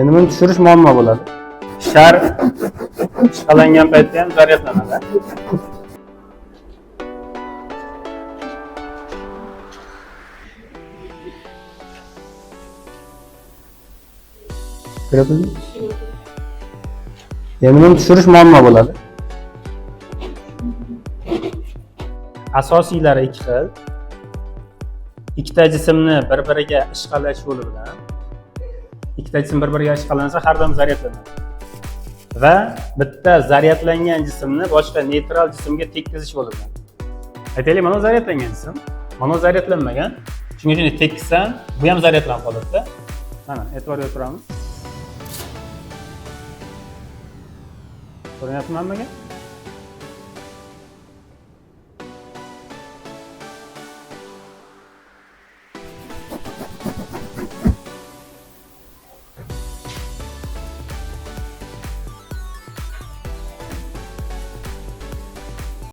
Endi buni tushirish muammo bo'ladi. Shar ishqalangan paytda ham zaryadlanadi. Endi buni tushirish muammo bo'ladi. Asosiylari ikki xil. Ikkita jismni bir-biriga ishqalash yo'li bilan ikkita jism bir-biriga ishqalansa har doim zaryadlanadi. Va bitta zaryadlangan jismni boshqa neytral jismga tekkizish yo'li bilan. Aytaylik, mana zaryadlangan jism, mana zaryadlanmagan. Shunga shunday tekkizsam, bu ham zaryadlanib qoladi-da. Mana e'tiborga turamiz. Ko'ryapsizmi hammaga?